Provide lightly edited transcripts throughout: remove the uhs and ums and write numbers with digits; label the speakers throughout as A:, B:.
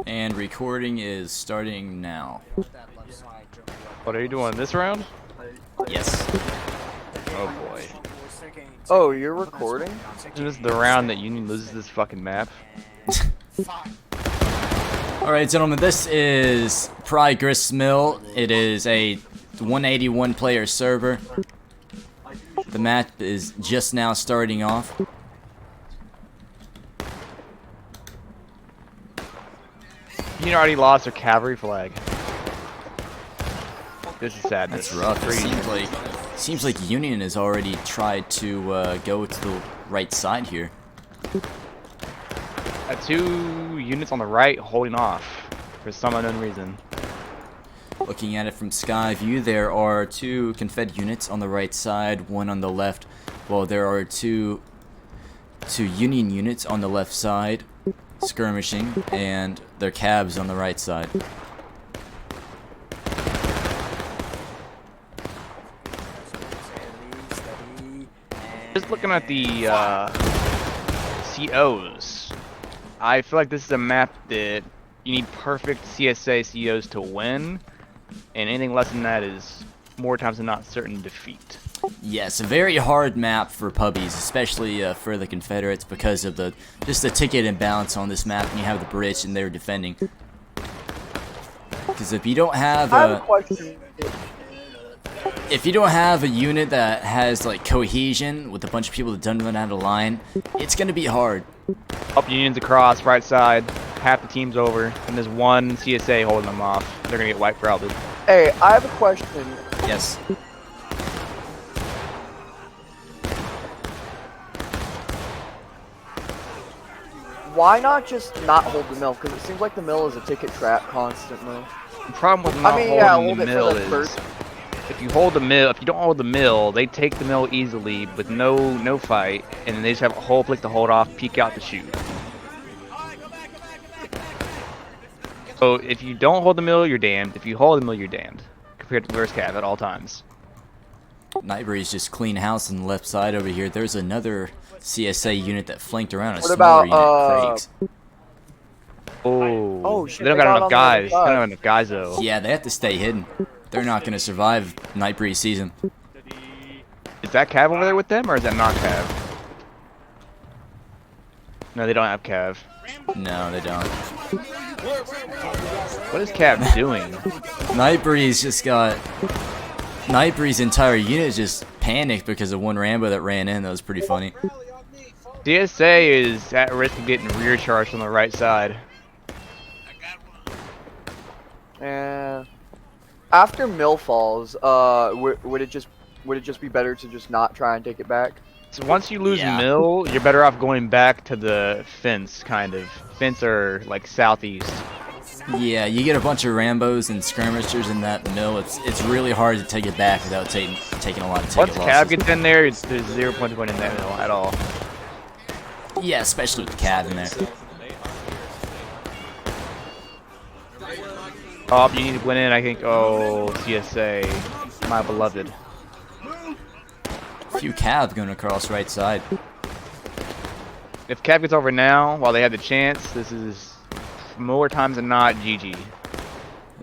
A: And recording is starting now.
B: What are you doing this round?
A: Yes.
B: Oh boy.
C: Oh, you're recording?
B: This is the round that Union loses this fucking map.
A: Alright, gentlemen, this is Grist Mill. It is a 181 player server. The map is just now starting off.
B: Union already lost their cavalry flag. This is sad.
A: That's rough. It seems like Union has already tried to go to the right side here.
B: Two units on the right holding off for some unknown reason.
A: Looking at it from sky view, there are two Confed units on the right side, one on the left, while there are two Union units on the left side skirmishing, and their cabs on the right side.
B: Just looking at the COs, I feel like this is a map that you need perfect CSA COs to win, and anything less than that is more times than not certain defeat.
A: Yes, a very hard map for puppies, especially for the Confederates, because of just the ticket imbalance on this map, and you have the British and they're defending. Because if you don't have a unit that has like cohesion with a bunch of people that don't run out of line, it's gonna be hard.
B: Up Union's across, right side, half the team's over, and there's one CSA holding them off. They're gonna get wiped probably.
C: Hey, I have a question.
A: Yes.
C: Why not just not hold the mill? Because it seems like the mill is a ticket trap constantly.
B: The problem with not holding
C: hold
B: the mill is if you hold the mill, if you don't hold the mill, they take the mill easily with no fight, and then they just have a whole place to hold off, peek out to shoot. So if you don't hold the mill, you're damned. If you hold the mill, you're damned. Compared to reverse cav at all times.
A: Nightbury's just clean house on the left side over here. There's another CSA unit that flanked around a
C: What
A: smaller
C: about,
A: unit, Craig's.
C: Oh shit,
B: they don't got enough guys. They don't have enough guys though.
A: Yeah, they have to stay hidden. They're not going to survive Nightbury's season.
B: Is that cav over there with them, or is that not cav? No, they don't have cav.
A: No, they don't.
B: What is cav doing?
A: Nightbury's just got... Nightbury's entire unit just panicked because of one Rambo that ran in. That was pretty funny.
B: CSA is at risk of getting rear charged on the right side.
C: After mill falls, would it just be better to just not try and take it back?
B: So once you lose mill, you're better off going back to the fence, kind of. Fence or like southeast.
A: Yeah, you get a bunch of Rambos and skirmishers in that mill. It's really hard to take it back without taking a lot of ticket losses.
B: Once cav gets in there, there's 0 point in that mill at all.
A: Yeah, especially with the cav in there.
B: Oh, you need to win in, I think. Oh, CSA, my beloved.
A: A few cav going across right side.
B: If cav gets over now, while they have the chance, this is more times than not GG.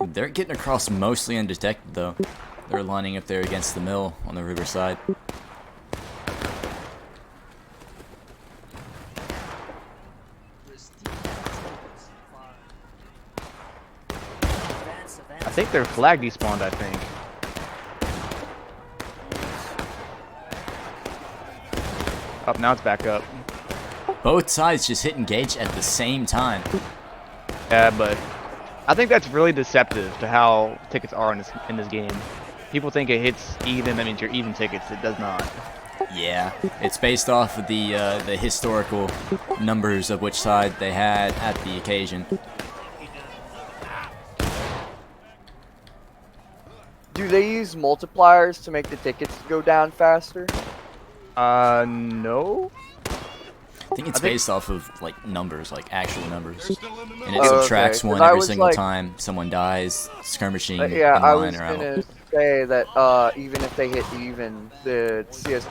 A: They're getting across mostly undetected though. They're lining up there against the mill on the riverside.
B: I think their flag despawned, I think. Up, now it's back up.
A: Both sides just hit engage at the same time.
B: Yeah, but I think that's really deceptive to how tickets are in this game. People think it hits even, that means you're even tickets. It does not.
A: Yeah, it's based off of the historical numbers of which side they had at the occasion.
C: Do they use multipliers to make the tickets go down faster?
B: No.
A: I think it's based off of like numbers, like actual numbers, and it subtracts one every single time someone dies skirmishing in
C: yeah, I
A: line
C: was
A: or out.
C: gonna say that even if they hit even, the CS.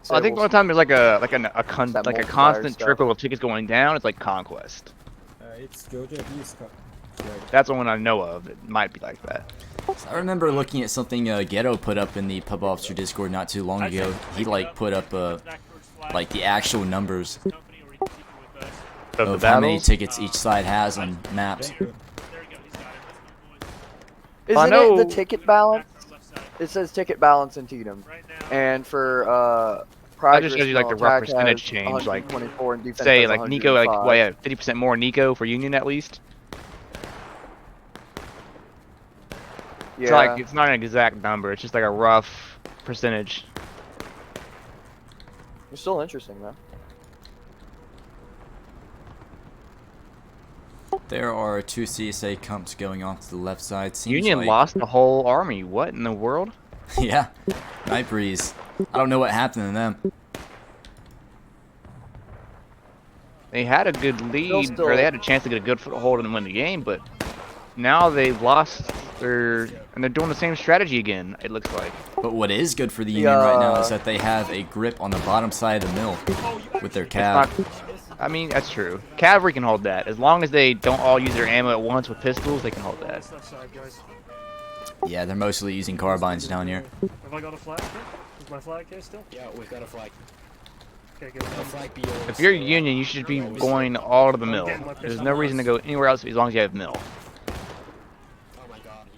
B: I think one time there's like a constant trickle of tickets going down. It's like conquest.
D: it's Georgia East.
B: That's the one I know of. It might be like that.
A: I remember looking at something Ghetto put up in the Pub Officer Discord not too long ago. He like put up like the actual numbers of how many tickets each side has on maps.
C: Isn't it the ticket balance? It says ticket balance in Tedum, and for
B: That just shows you like the rough percentage change. Like say like Nico, like what, yeah, 50% more Nico for Union at least.
C: Yeah.
B: It's like it's not an exact number. It's just like a rough percentage.
C: It's still interesting though.
A: There are 2 CSA comps going off to the left side. Seems
B: Union
A: like...
B: lost the whole army. What in the world?
A: Yeah, Night Breeze. I don't know what happened to them.
B: They had a good lead, or they had a chance to get a good foothold and win the game, but now they've lost their, and they're doing the same strategy again, it looks like.
A: But what is good for the Union right now is that they have a grip on the bottom side of the mill with their cav.
B: I mean, that's true. Cavalry can hold that. As long as they don't all use their ammo at once with pistols, they can hold that.
A: Yeah, they're mostly using carbines down here.
E: Have I got a flag here? Is my flag here still?
D: Yeah, we've got a flag.
E: Okay, good.
B: If you're Union, you should be going all to the mill. There's no reason to go anywhere else as long as you have mill.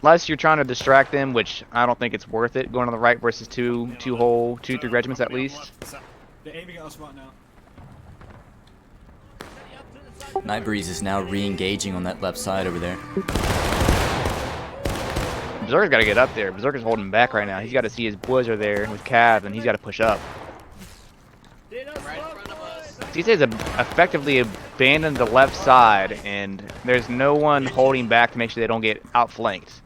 B: Unless you're trying to distract them, which I don't think it's worth it, going on the right versus two, three regiments at least.
D: They're aiming at us right now.
A: Night Breeze is now re-engaging on that left side over there.
B: Berserker's got to get up there. Berserker's holding back right now. He's got to see his boys are there with Cav, and he's got to push up. CSA's effectively abandoned the left side, and there's no one holding back to make sure they don't get outflanked.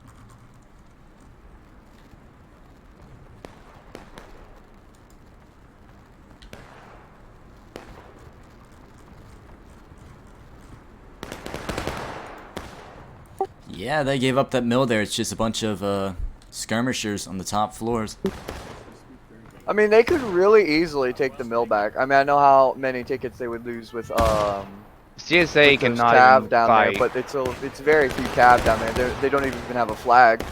A: Yeah, they gave up that mill there. It's just a bunch of skirmishers on the top floors.
C: I mean, they could really easily take the mill back. I mean, I know how many tickets they would lose with
B: CSA
C: with
B: cannot
C: cav
B: even
C: down
B: fight.
C: there, but it's very few cav down there. They don't even have a flag.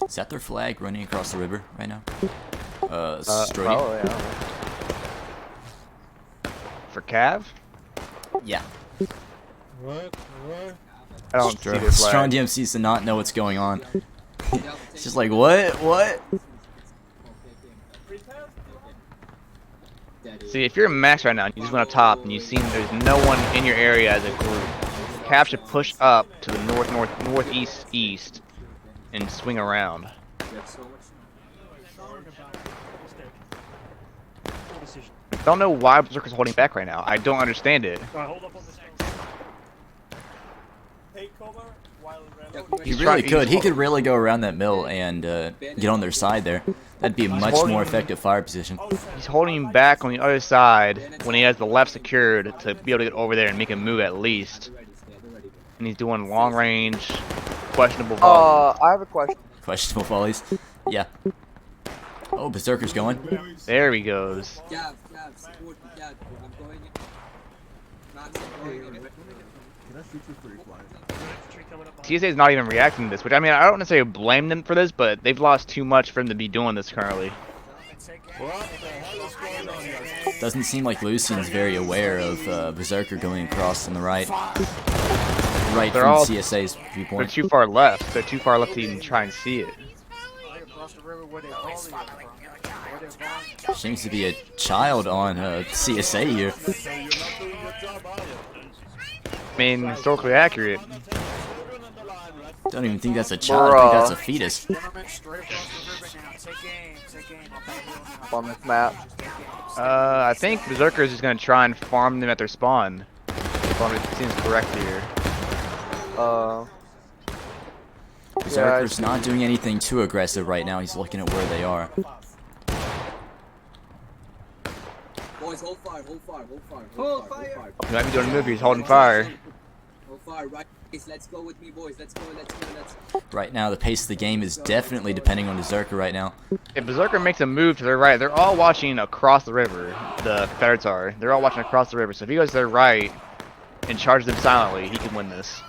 A: Is that their flag running across the river right now? Strodium?
C: Probably, yeah.
B: For Cav?
A: Yeah.
D: What?
B: I don't see this
A: Strong
B: flag.
A: DM seems to not know what's going on. It's just like, what? What?
B: See, if you're in max right now and you just went up top and you see there's no one in your area as a group, Cav should push up to the northeast and swing around. I don't know why Berserker's holding back right now. I don't understand it.
E: Alright, hold up on this. Take cover while
A: He really could. He could really go around that mill and get on their side there. That'd be a much more effective fire position.
B: He's holding back on the other side when he has the left secured to be able to get over there and make a move at least. And he's doing long range, questionable volleys.
C: I have a question.
A: Questionable volleys. Yeah. Oh, Berserker's going.
B: There he goes. TSA is not even reacting to this, which I mean, I don't necessarily blame them for this, but they've lost too much for them to be doing this currently.
A: Doesn't seem like Lucian's very aware of Berserker going across on the right. Right
B: They're
A: from
B: all-
A: CSA's
B: They're
A: viewpoint.
B: too far left. They're too far left to even try and see it.
A: Seems to be a child on CSA here.
B: I mean, historically accurate.
A: Don't even think that's a child. I think that's a fetus.
C: On this map.
B: I think Berserker is just going to try and farm them at their spawn. If it seems correct here.
A: Berserker's not doing anything too aggressive right now. He's looking at where they are.
F: Boys, hold fire, hold fire, hold fire, hold fire, hold fire.
B: He might be doing a move. He's holding fire.
A: Right now, the pace of the game is definitely depending on Berserker right now.
B: If Berserker makes a move to their right, they're all watching across the river. The Confederates are. They're all watching across the river. So if he goes to their right and charges them silently, he can win this.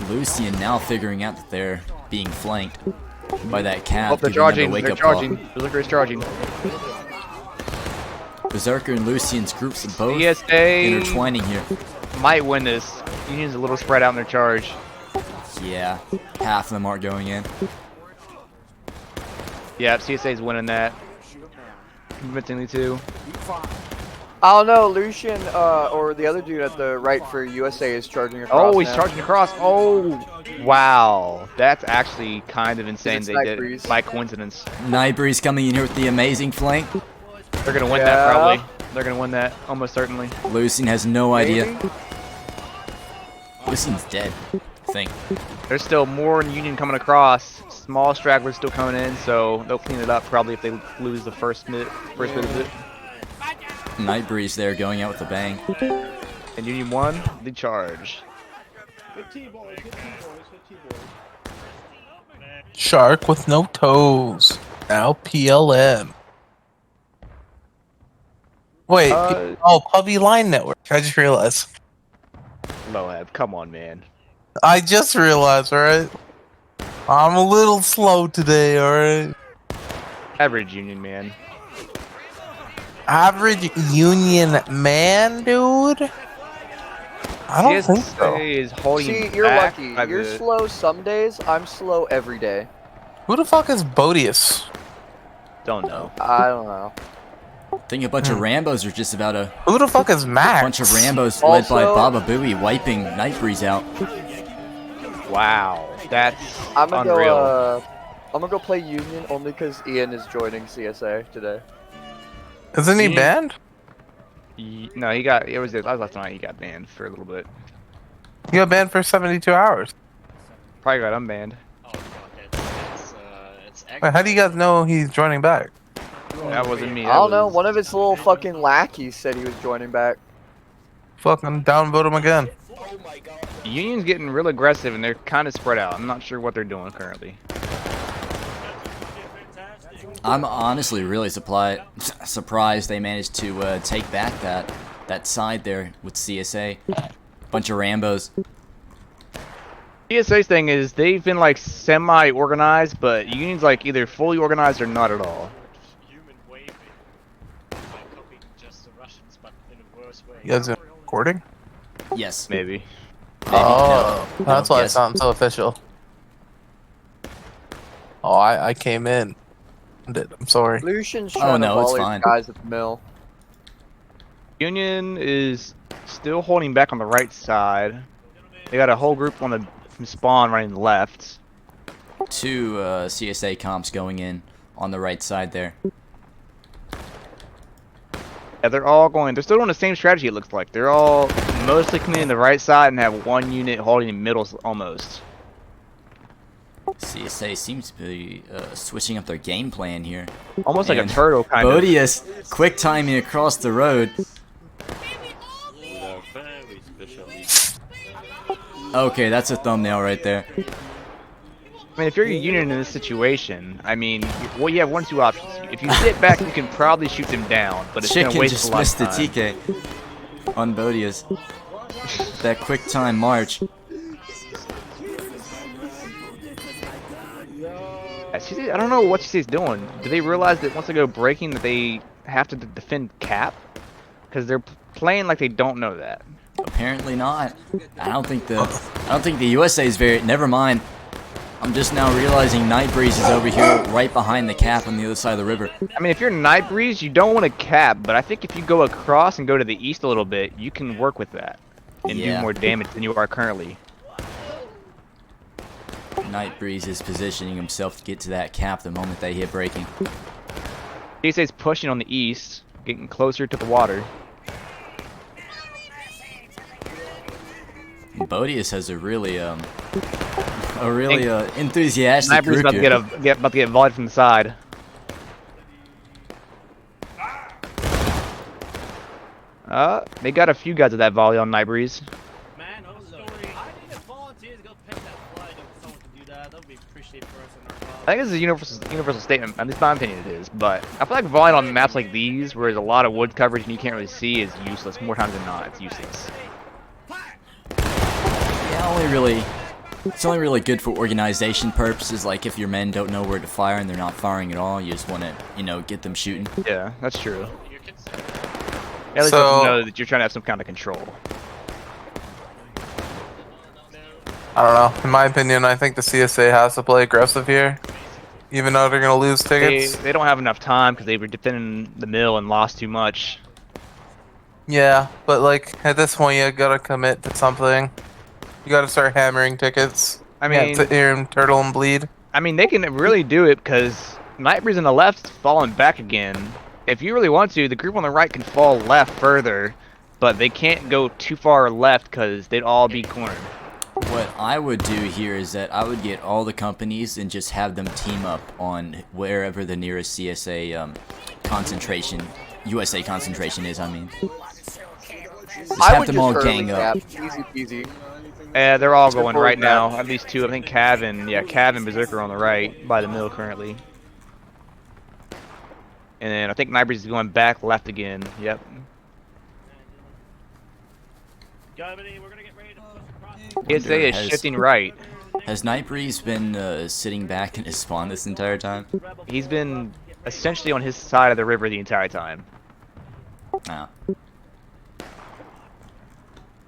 A: Lucian now figuring out that they're being flanked by that cap.
B: Oh, they're charging. They're charging. Berserker is charging.
A: Berserker and Lucian's groups are both
B: CSA
A: intertwining here.
B: might win this. Union's a little spread out in their charge.
A: Yeah, half of them aren't going in.
B: Yeah, CSA's winning that. Convincingly too.
C: I don't know, Lucian or the other dude at the right for USA is charging across.
B: Oh, he's
C: now.
B: charging across. Oh, wow. That's actually kind of insane. They did
C: Breeze.
B: by coincidence.
A: Nightbreeze coming in here with the amazing flank.
B: They're gonna win that probably. They're gonna win that almost certainly.
A: Lucian has no idea.
C: Maybe?
A: Lucian's dead, I think.
B: There's still more Union coming across. Small stragglers still coming in, so they'll clean it up probably if they lose the first bit of it.
A: Nightbreeze there going out with a bang.
B: And Union won the charge.
F: Shark with no toes. Now PLM. Wait, Puppy Line Network. I just realized.
B: Loheb, come on, man.
F: I just realized, alright? I'm a little slow today, alright?
B: Average Union man.
F: Average Union man, dude? I don't think so.
B: CSA is holding
C: See, you're
B: back
C: lucky.
B: by
C: You're
B: the-
C: slow some days. I'm slow every day.
F: Who the fuck is Bodius?
B: Don't know.
C: I don't know.
A: I think a bunch of Rambos are just about a
F: Who the fuck is Max?
A: bunch of Rambos led by
C: Also-
A: Baba Booey wiping Nightbreeze out.
B: Wow, that's
C: I'm gonna
B: unreal.
C: go. I'm gonna go play Union only because Ian is joining CSA today.
F: Isn't he banned?
B: No, he got. It was last night. He got banned for a little bit.
F: He got banned for 72 hours.
B: Probably got unbanned.
F: Wait, how do you guys know he's joining back?
B: That wasn't me.
C: I don't know. One of his little fucking lackeys said he was joining back.
F: Fucking downvote him again.
B: Union's getting real aggressive and they're kind of spread out. I'm not sure what they're doing currently.
A: I'm honestly really surprised they managed to take back that side there with CSA. Bunch of Rambos.
B: CSA's thing is they've been like semi-organized, but Union's like either fully organized or not at all.
E: Human waving by copying just the Russians, but in a worse way.
F: You guys are recording?
A: Yes.
B: Maybe.
F: Oh,
A: no.
F: that's
A: No,
F: why it
A: yes.
F: sounds so official. Oh, I came in. I'm sorry.
C: Lucian's
A: Oh,
C: trying
A: no,
C: to
A: it's
C: volley
A: fine.
C: the guys at the mill.
B: Union is still holding back on the right side. They got a whole group on the spawn running left.
A: Two CSA comps going in on the right side there.
B: Yeah, they're all going. They're still doing the same strategy. It looks like they're all mostly coming in the right side and have one unit holding in middle almost.
A: CSA seems to be switching up their game plan here.
B: Almost like a
A: And
B: turtle kind of.
A: Bodius quick timing across the road. Okay, that's a thumbnail right there.
B: I mean, if you're a Union in this situation, I mean, well, you have one or two options. If you sit back, you can probably shoot them down, but it's
A: Chicken
B: gonna waste
A: just
B: a lot
A: missed
B: of
A: the
B: time.
A: TK on Bodius. That quick time march.
B: Yeah, I don't know what she's doing. Do they realize that once they go breaking that they have to defend cap? Because they're playing like they don't know that.
A: Apparently not. I don't think the USA is very. Never mind. I'm just now realizing Nightbreeze is over here right behind the cap on the other side of the river.
B: I mean, if you're Nightbreeze, you don't want to cap, but I think if you go across and go to the east a little bit, you can work with that and do
A: Yeah.
B: more damage than you are currently.
A: Nightbreeze is positioning himself to get to that cap the moment they hit breaking.
B: DSA's pushing on the east, getting closer to the water.
A: Bodius has a really enthusiastic
B: Nightbreeze
A: group
B: about to
A: here.
B: about to get volleyed from the side. They got a few guys at that volley on Nightbreeze. I think this is a universal statement. At least my opinion it is. But I feel like volleying on maps like these, where there's a lot of wood coverage and you can't really see, is useless. More times than not, it's useless.
A: Yeah, it's only really good for organization purposes. Like if your men don't know where to fire and they're not firing at all, you just want to, you know, get them shooting.
B: Yeah, that's true.
E: You can say
B: At least
F: So-
B: you know that you're trying to have some kind of control.
F: I don't know. In my opinion, I think the CSA has to play aggressive here, even though they're gonna lose tickets.
B: They don't have enough time because they were defending the mill and lost too much.
F: Yeah, but like at this point, you gotta commit to something. You gotta start hammering tickets.
B: I mean,
F: sit here and turtle and bleed.
B: I mean, they can really do it because Nightbreeze on the left's falling back again. If you really want to, the group on the right can fall left further, but they can't go too far left because they'd all be cornered.
A: What I would do here is that I would get all the companies and just have them team up on wherever the nearest CSA concentration, USA concentration is, I mean. Just
C: I
A: have
C: would
A: them
C: just
A: all
C: early
A: gang up.
C: cap. Easy peasy.
B: They're all going
C: Simple
B: right
C: as
B: now.
C: that.
B: At least two. I think Cav and Berserker on the right by the mill currently. And then I think Nightbreeze is going back left again. Yep.
E: Germany, we're gonna get ready to push across.
B: PSA is
A: Has-
B: shifting right.
A: Has Nightbreeze been sitting back in his spawn this entire time?
B: He's been essentially on his side of the river the entire time.
A: No.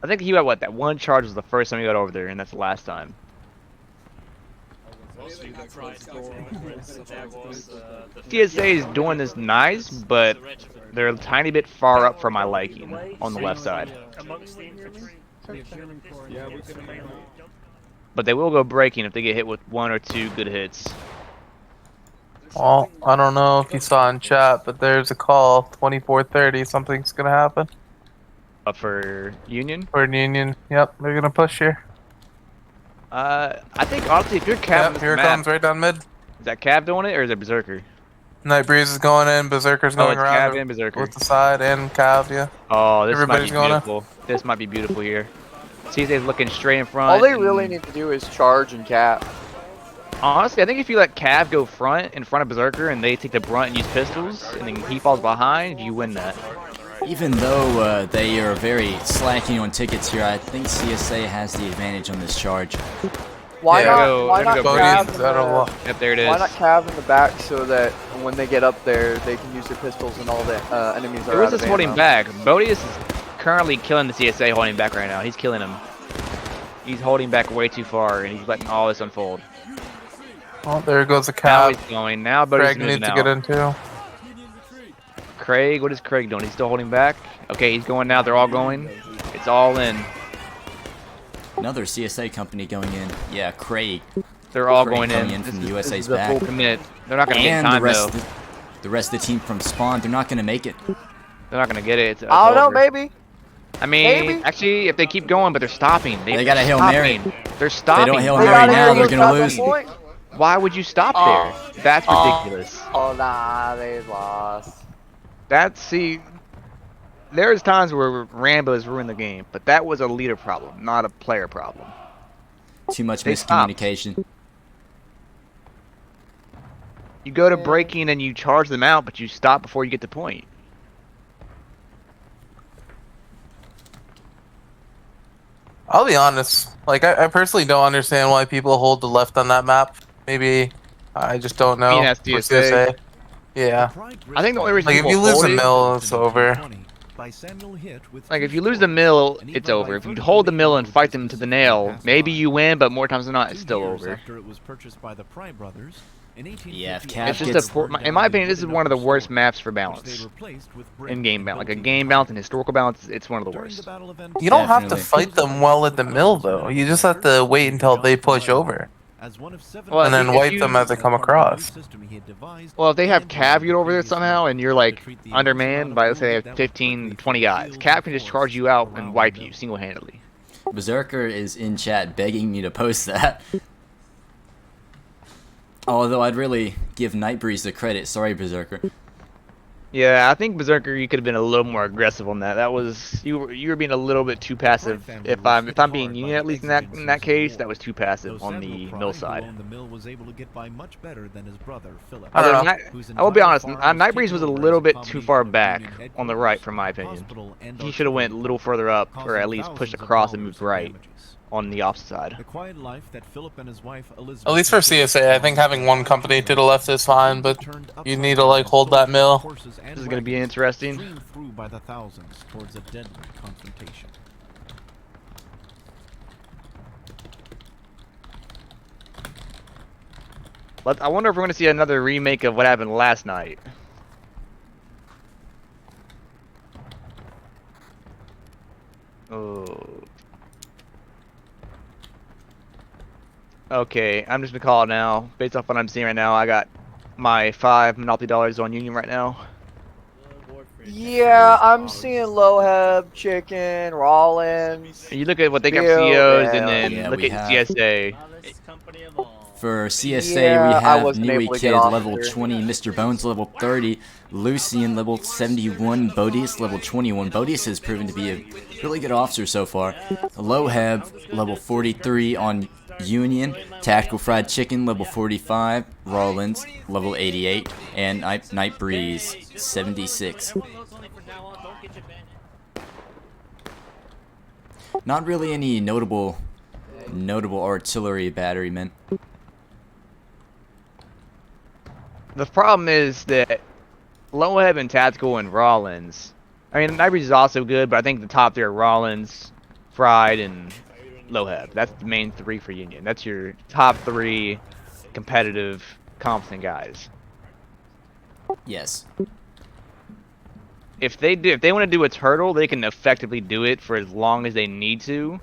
B: I think he got what, that one charge was the first time he got over there, and that's the last time.
E: Mostly the price conference, there was the
B: TSA is doing this nice, but
E: the regiment
B: they're a tiny bit far up for my liking on the left side.
E: amongst the infantry.
B: But they will go breaking if they get hit with one or two good hits.
F: Well, I don't know if you saw in chat, but there's a call. 24:30. Something's gonna happen.
B: Up for Union.
F: For Union. Yep, they're gonna push here.
B: I think honestly, if you're Cav, on
F: Yep,
B: this
F: here it
B: map,
F: comes right down mid.
B: is that Cav doing it or is it Berserker?
F: Nightbreeze is going in. Berserker's
B: Oh,
F: going
B: it's
F: around
B: Cav and Berserker.
F: with the side and Cav. Yeah.
B: Oh, this
F: Everybody's
B: might be
F: going
B: beautiful. This might be beautiful here. CSA's looking straight in front.
C: All they
B: and-
C: really need to do is charge and cap.
B: Honestly, I think if you let Cav go in front of Berserker, and they take the brunt and use pistols, and then he falls behind, you win that.
A: Even though they are very slacking on tickets here, I think CSA has the advantage on this charge.
C: Why
F: Yeah,
C: not? Why
B: they're
C: not
B: gonna go
C: Cav
F: Bodie's
C: in
F: out of
C: the,
F: luck.
B: Yep, there it is.
C: why not Cav in the back so that when they get up there, they can use their pistols and all the enemies are
B: Who is
C: out of
B: this holding
C: ammo.
B: back? Bodius is currently killing the CSA holding back right now. He's killing him. He's holding back way too far, and he's letting all this unfold.
F: Oh, there goes the
B: Now
F: Cav.
B: he's going. Now Bodius
F: Craig
B: is moving
F: needs to
B: out.
F: get in too.
B: Craig, what is Craig doing? He's still holding back? Okay, he's going now. They're all going. It's all in.
A: Another CSA company going in. Yeah, Craig.
B: They're all
A: Craig
B: going
A: coming
B: in.
A: in from
B: This
A: the
B: is-
A: USA's
B: this is the
A: back.
B: full commit. They're not gonna get
A: And
B: time
A: the rest,
B: though.
A: the rest of the team from spawn, they're not going to make it.
B: They're not gonna get it. It's
C: I don't know,
B: over.
C: maybe.
B: I mean,
C: Maybe.
B: actually, if they keep going, but they're stopping.
A: They got a Hail Mary.
B: They're stopping.
A: don't Hail
C: They
A: Mary
C: gotta
A: now,
C: hit
A: they're
C: those
A: gonna
C: shots on
A: lose.
C: point.
B: Why would you stop
C: Oh.
B: there? That's
C: Oh.
B: ridiculous.
C: Oh nah, they lost.
B: See, there's times where Rambo has ruined the game, but that was a leader problem, not a player problem.
A: Too much
B: They stopped.
A: miscommunication.
B: You go to breaking and you charge them out, but you stop before you get the point.
F: I'll be honest. Like, I personally don't understand why people hold the left on that map. Maybe I just don't know.
B: mean that's
F: for
B: DSA?
F: Yeah.
B: I think the only reason
F: Like, if
B: people
F: you lose
B: hold
F: a
B: it-
F: mill, it's over.
B: Like, if you lose the mill, it's over. If you hold the mill and fight them to the nail, maybe you win, but more times than not, it's still over.
A: Yeah, if Cav
B: It's just
A: gets...
B: a poor, in my opinion, this is one of the worst maps for balance. In game balance, like a game balance and historical balance, it's one of the worst.
F: You don't have to
A: Definitely.
F: fight them well at the mill, though. You just have to wait until they push over.
B: Well,
F: And then
B: if
F: wipe
B: you-
F: them as they come across.
B: Well, if they have Cav get over there somehow, and you're like undermanned by, let's say, they have 15, 20 guys, Cav can just charge you out and wipe you single-handedly.
A: Berserker is in chat begging me to post that. Although I'd really give Nightbreeze the credit. Sorry, Berserker.
B: Yeah, I think Berserker, you could have been a little more aggressive on that. That was you were being a little bit too passive. If I'm being Union, at least in that case, that was too passive on the mill side.
G: The mill was able to get by much better than his brother Philip.
F: I don't
B: Although
F: know.
B: I will be honest, Nightbreeze was a little bit too far back on the right, from my opinion. He should have went a little further up, or at least pushed across and moved right on the opposite side.
G: The quiet life that Philip and his wife Elizabeth
F: At least for CSA, I think having one company to the left is fine, but you need to like hold that mill.
B: This is gonna be interesting.
G: streamed through by the thousands towards a deadly confrontation.
B: I wonder if we're gonna see another remake of what happened last night. Oh. Okay, I'm just gonna call it now. Based off what I'm seeing right now, I got my 5 Monopoly dollars on Union right now.
C: Yeah, I'm seeing Loheb, Chicken, Rollins.
B: And you look at what they got
C: Yeah,
B: CEOs, and
C: yeah.
B: then
A: Yeah,
B: look
A: we
B: at
A: have-
B: CSA.
E: Loudest company of all.
A: For CSA,
C: Yeah,
A: we
C: I
A: have
C: wasn't
A: Nui
C: able to
A: Kid
C: get off
A: level
C: there.
A: 20, Mr. Bones level 30, Lucian level 71, Bodius level 21. Bodius has proven to be a really good officer so far. Loheb level 43 on Union, Tactical Fried Chicken level 45, Rollins level 88, and Night Breeze 76. Not really any notable artillery batterymen.
B: The problem is that Loheb and Tactical and Rollins. I mean, Nightbreeze is also good, but I think the top three are Rollins, Fried, and Loheb. That's the main 3 for Union. That's your top 3 competitive, competent guys.
A: Yes.
B: If they want to do a turtle, they can effectively do it for as long as they need to,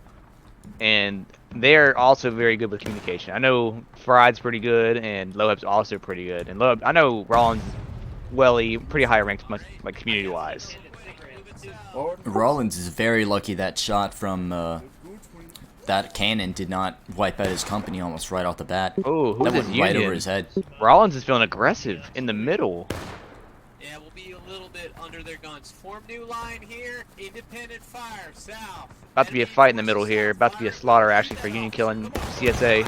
B: and they're also very good with communication. I know Fried's pretty good, and Loheb's also pretty good. And Loheb, I know Rollins, pretty high ranked, like community-wise.
A: Rollins is very lucky that shot from that cannon did not wipe out his company almost right off the bat.
B: Oh, who's
A: That
B: this
A: went right
B: Union?
A: over his head.
B: Rollins is feeling aggressive in the middle.
H: Yeah, we'll be a little bit under their guns. Form new line here. Independent fire south.
B: About to be a fight in the middle here. About to be a slaughter actually for Union killing CSA.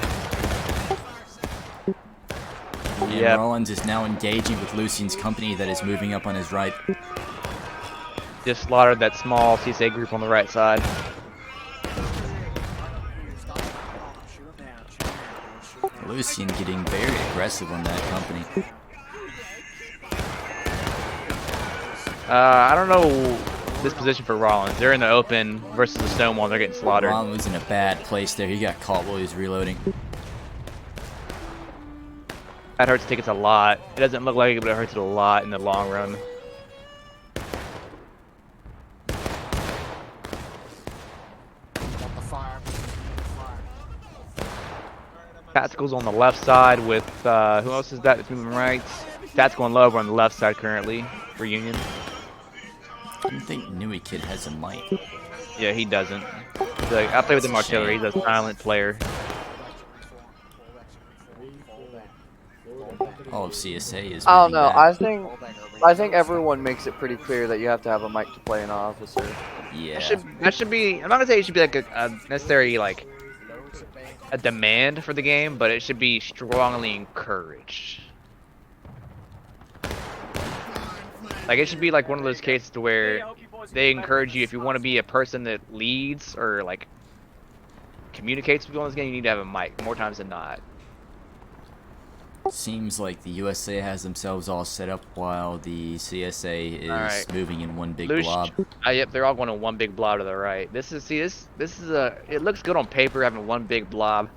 A: And
B: Yep.
A: Rollins is now engaging with Lucian's company that is moving up on his right.
B: Just slaughtered that small CSA group on the right side.
A: Lucian getting very aggressive on that company.
B: I don't know this position for Rollins. They're in the open versus the stone wall. They're getting slaughtered.
A: Rollins was in a bad place there. He got caught while he was reloading.
B: That hurts tickets a lot. It doesn't look like it, but it hurts it a lot in the long run. Tactical's on the left side with, who else is that? It's moving right. Tactical and Loheb are on the left side currently for Union.
A: I don't think Nui Kid has a mic.
B: Yeah, he doesn't. Like, I play with him artillery. He's a silent player.
A: All of CSA is.
C: I don't
A: moving
C: know.
A: back.
C: I think everyone makes it pretty clear that you have to have a mic to play an officer.
A: Yeah.
B: That should be. I'm not gonna say it should be like a necessary like a demand for the game, but it should be strongly encouraged. Like it should be like one of those cases to where they encourage you if you want to be a person that leads or like communicates with people in this game, you need to have a mic more times than not.
A: Seems like the USA has themselves all set up while the CSA is
B: Alright.
A: moving in one big
B: Lush-
A: blob.
B: Yep, they're all going in one big blob to the right. This is it looks good on paper having one big blob,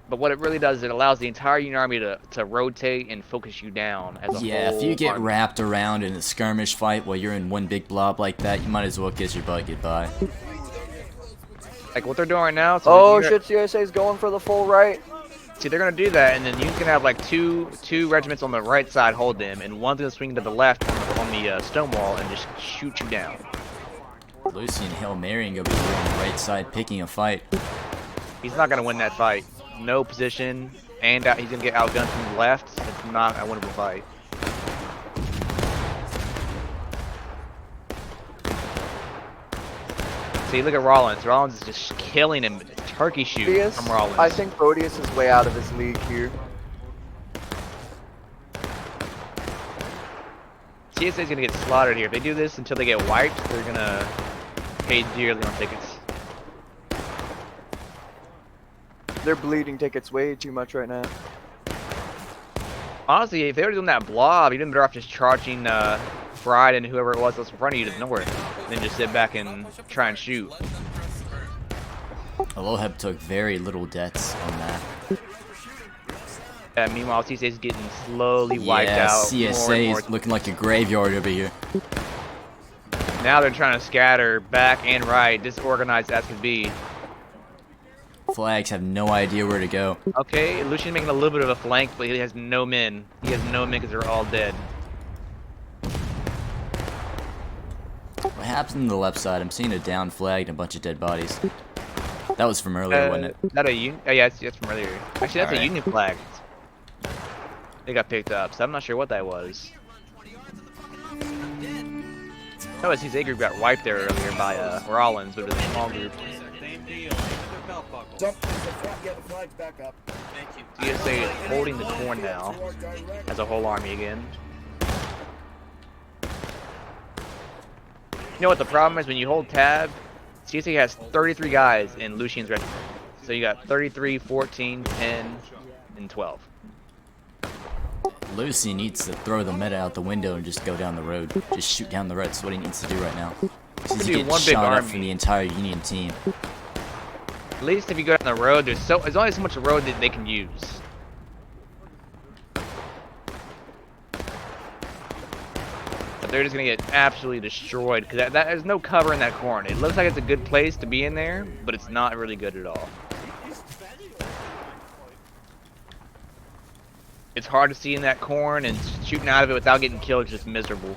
B: but what it really does is it allows the entire Union Army to rotate and focus you down as a
A: Yeah,
B: whole
A: if you get
B: army.
A: wrapped around in a skirmish fight while you're in one big blob like that, you might as well kiss your butt goodbye.
B: Like what they're doing right now. So
C: Oh
B: you're-
C: shit, CSA's going for the full right.
B: See, they're gonna do that, and then you can have like two regiments on the right side hold them, and one's gonna swing to the left on the stone wall and just shoot you down.
A: Lucian Hail Marrying gonna be on the right side picking a fight.
B: He's not gonna win that fight. No position, and he's gonna get outgunned from the left. It's not a winnable fight. See, look at Rollins. Rollins is just killing him. Turkey shoot
C: Bodius,
B: from Rollins.
C: I think Bodius is way out of his league here.
B: CSA is gonna get slaughtered here. If they do this until they get wiped, they're gonna pay dearly on tickets.
C: They're bleeding tickets way too much right now.
B: Honestly, if they were doing that blob, you'd been better off just charging Fried and whoever it was that's in front of you to nowhere, then just sit back and try and shoot.
A: Loheb took very little deaths on that.
B: Meanwhile, CSA is getting slowly wiped
A: Yeah,
B: out.
A: CSA
B: more
A: is looking like a graveyard over here.
B: Now they're trying to scatter back and right, disorganized as could be.
A: Flags have no idea where to go.
B: Okay, Lucian's making a little bit of a flank, but he has no men. He has no men because they're all dead.
A: What happened to the left side? I'm seeing a down flag and a bunch of dead bodies. That was from earlier, wasn't it?
B: Is that a union? Oh yeah, that's from earlier. Actually, that's a
A: Alright.
B: union flag. They got picked up, so I'm not sure what that was. No, CSA group got wiped there earlier by Rollins, but it was a small group.
H: Same deal. Their belt buckle.
I: Get the flags back up.
H: Thank you.
B: CSA is holding the corn now, as a whole army again. You know what the problem is? When you hold tab, CSA has 33 guys in Lucian's regiment. So you got 33, 14, 10, and 12.
A: Lucy needs to throw the meta out the window and just go down the road. Just shoot down the road. That's what he needs to do right now. He's
B: Could be
A: getting
B: one big
A: shot up
B: army.
A: from the entire Union team.
B: At least if you go down the road, there's only so much road that they can use. But they're just gonna get absolutely destroyed because there's no cover in that corn. It looks like it's a good place to be in there, but it's not really good at all. It's hard to see in that corn, and shooting out of it without getting killed is just miserable.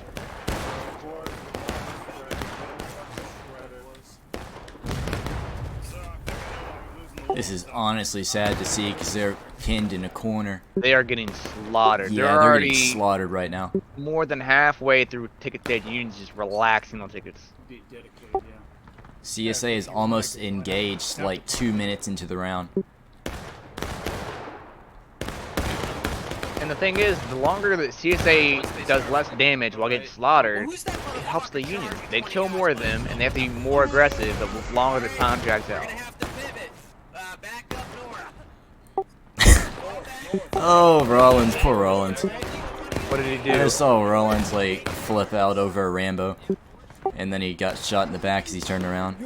A: This is honestly sad to see because they're pinned in a corner.
B: They are getting slaughtered.
A: Yeah,
B: they're
A: they're
B: already
A: getting slaughtered right now.
B: more than halfway through ticket stage. Union's just relaxing on tickets.
D: Be dedicated, yeah.
A: CSA is almost engaged, like 2 minutes into the round.
B: And the thing is, the longer that CSA does less damage while getting slaughtered, it helps the Union. They kill more of them, and they have to be more aggressive the longer the time drags out.
H: We're gonna have to pivot. Back up north.
A: Oh, Rollins, poor Rollins.
B: What did he
A: I
B: do?
A: just saw Rollins like flip out over a Rambo, and then he got shot in the back as he turned around.